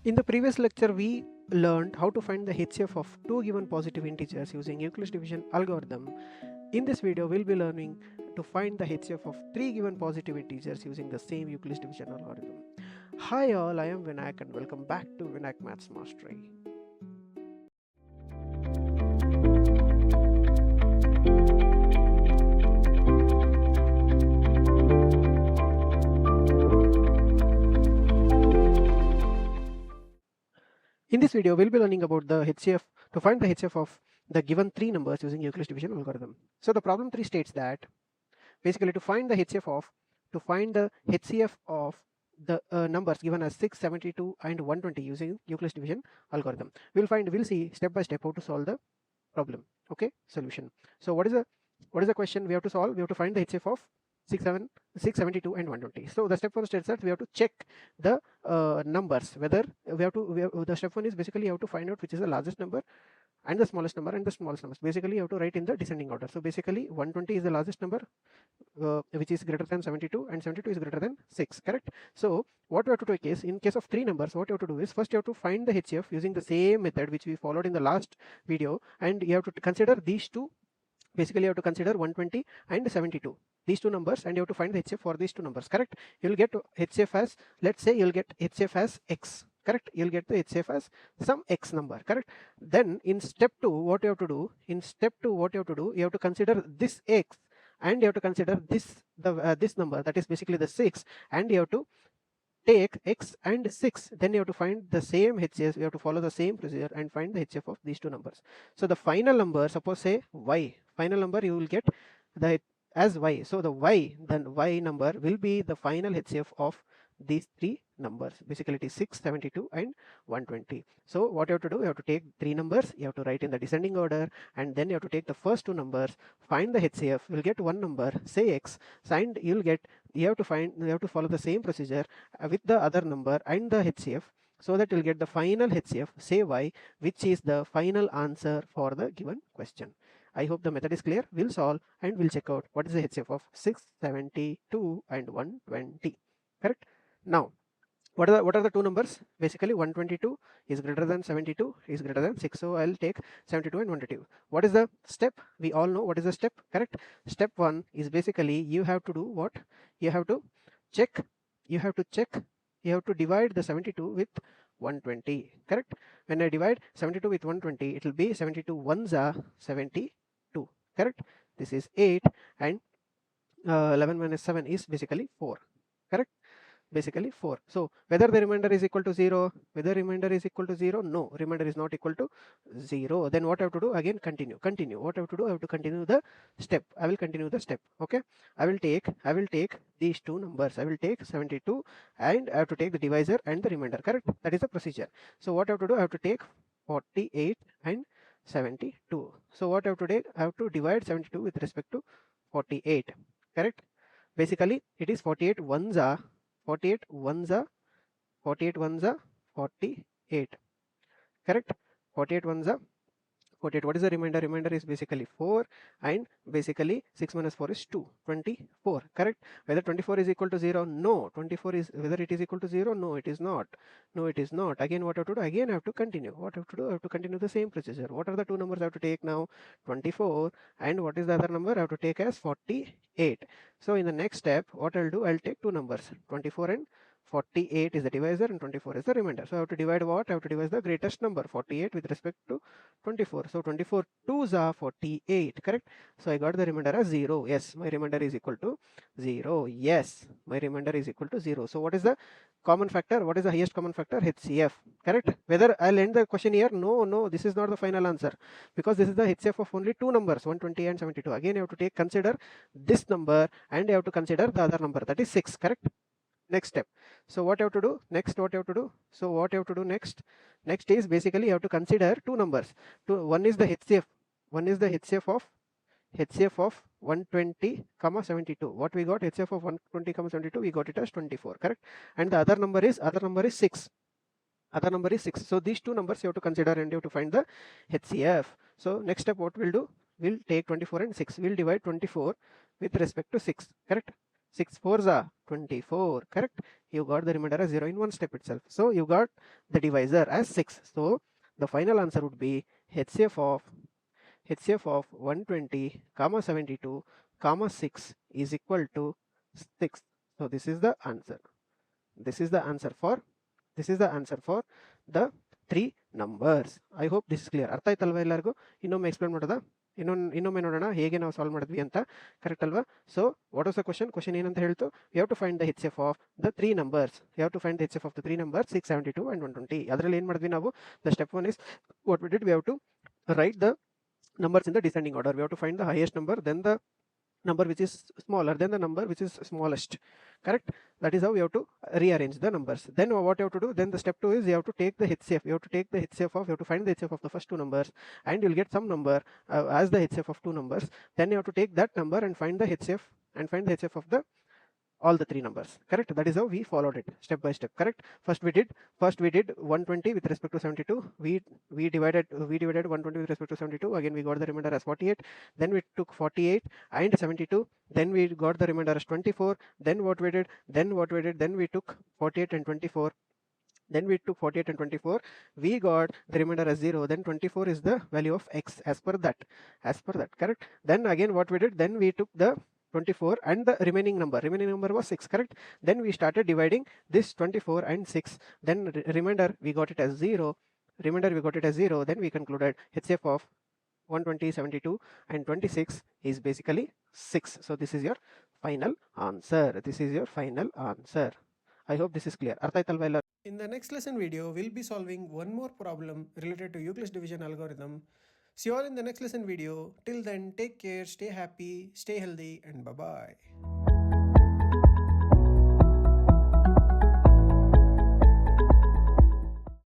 In the previous lecture, we learned how to find the H.C.F of two given positive integers using Euclid Division Algorithm. In this video, we'll be learning to find the H.C.F of three given positive integers using the same Euclid Division Algorithm. Hi all, I am Vinayak and welcome back to Vinayak Maths Mastery. In this video, we'll be learning about the HCF to find the HCF of the given three numbers using Euclid Division Algorithm. So the problem 3 states that basically to find the HCF of the numbers given as 6, 72 and 120 using Euclid Division Algorithm. We'll see step by step how to solve the problem. Okay, solution. So what is the question we have to solve? We have to find the HCF of 672 and 120. So the step 1 states that we have to check the numbers, whether the step 1 is basically you have to find out which is the largest number and the smallest number and the smallest numbers. Basically you have to write in the descending order. So basically 120 is the largest number which is greater than 72 and 72 is greater than 6, correct? So what we have to do is, in case of three numbers, what you have to do is first you have to find the HCF using the same method which we followed in the last video, and you have to consider these two. Basically you have to consider 120 and 72, these two numbers, and you have to find the HCF for these two numbers, correct? You'll get HCF as, let's say you'll get HCF as x, correct? You'll get the HCF as some x number, correct? Then in step 2 what you have to do, you have to consider this x and you have to consider this number, that is basically the 6, and you have to take x and 6, then you have to find the same HCF. You have to follow the same procedure and find the HCF of these two numbers. So the final number, suppose say y, final number you will get the as y. So the y number will be the final HCF of these three numbers. Basically it is 6, 72 and 120. So what you have to do, you have to take three numbers, you have to write in the descending order, and then you have to take the first two numbers, find the HCF, you'll get one number, say x, and you have to follow the same procedure with the other number and the HCF, so that you'll get the final HCF, say y, which is the final answer for the given question. I hope the method is clear. We'll solve and we'll check out what is the HCF of 6, 72 and 120. Correct? Now, what are the two numbers? Basically 122 is greater than 72 is greater than 6. So I'll take 72 and 122. What is the step? We all know what is the step, correct? Step 1 is basically you have to do what? You have to divide the 72 with 120, correct? When I divide 72 with 120, it will be 72 ones are 72, correct? This is 8 and 11 minus 7 is basically 4, correct? Basically 4. So whether the remainder is equal to 0, no, remainder is not equal to 0. Then what I have to do? Again continue. What I have to do? I have to continue the step. I will continue the step. Okay. I will take these two numbers. I will take 72 and I have to take the divisor and the remainder, correct? That is the procedure. So what I have to do? I have to take 48 and 72. So what I have to take? I have to divide 72 with respect to 48, correct? Basically it is 48 ones are 48 ones are 48, correct? 48 ones are 48. What is the remainder? Remainder is basically 4, and basically 6 minus 4 is 2, 24, correct? Whether 24 is equal to 0? No. 24 is, whether it is equal to 0? No, it is not. Again what I have to do? Again I have to continue. What I have to do? I have to continue the same procedure. What are the two numbers I have to take now? 24, and what is the other number? I have to take as 48. So in the next step, what I'll do? I'll take two numbers, 24 and 48 is the divisor and 24 is the remainder. So I have to divide what? I have to divide the greatest number, 48, with respect to 24. So 24 2s are 48, correct? So I got the remainder as 0. Yes, my remainder is equal to 0. Yes, my remainder is equal to 0. So what is the common factor? What is the highest common factor? HCF, correct? Whether I'll end the question here? No, this is not the final answer, because this is the HCF of only two numbers, 120 and 72. Again, you have to consider this number and you have to consider the other number, that is 6, correct? Next step. So what you have to do next? Next is basically you have to consider two numbers. One is the HCF. HCF of 120 comma 72. What we got? HCF of 120 comma 72. We got it as 24, correct? And the other number is 6. So these two numbers you have to consider and you have to find the HCF. So next step what we'll do? We'll take 24 and 6. We'll divide 24 with respect to 6, correct? 6 4s are 24, correct? You got the remainder as 0 in one step itself. So you got the divisor as 6. So the final answer would be HCF of 120 comma 72 comma 6 is equal to 6. So this is the answer. This is the answer for the 3 numbers. I hope this is clear. ಅರ್ಥ ಆಯ್ತಲ್ವಾ ಎಲ್ಲರಿಗೂ? ಇನ್ನೊಮ್ಮೆ explain ಮಾಡೋದಾ? ಇನ್ನೊಮ್ಮೆ ನೋಡೋಣ ಹೇಗೆ ನಾವು solve ಮಾಡಿದ್ವಿ ಅಂತ. ಕರೆಕ್ಟ್ ಅಲ್ವಾ? So what was the question ಏನಂತ ಹೇಳ್ತು? You have to find the HCF of the 3 numbers. You have to find the HCF of the 3 numbers 672 and 120. ಅದರಲ್ಲಿ ಏನು ಮಾಡಿದ್ವಿ ನಾವು? The step 1 is what we did, we have to write the numbers in the descending order. We have to find the highest number, then the number which is smaller, then the number which is smallest, correct? That is how you have to rearrange the numbers. Then what you have to do, then the step 2 is you have to take the HCF. You have to take the HCF of, you have to find the HCF of the first 2 numbers, and you'll get some number as the HCF of 2 numbers. Then you have to take that number and find the HCF of the all the 3 numbers, correct? That is how we followed it step by step, correct? First we did 120 with respect to 72. We divided 120 with respect to 72. Again we got the remainder as 48. Then we took 48 and 72. Then we got the remainder as 24. Then we took 48 and 24. Then we took 48 and 24. We got the remainder as 0. Then 24 is the value of x as per that, correct? Then again what we did, then we took the 24 and the remaining number was 6, correct? Then we started dividing this 24 and 6. Then remainder we got it as 0. Then we concluded HCF of 120, 72 and 26 is basically 6. So this is your final answer. I hope this is clear. In the next lesson video, we'll be solving one more problem related to Euclid's division algorithm. See you all in the next lesson video. Till then, take care, stay happy, stay healthy, and bye-bye.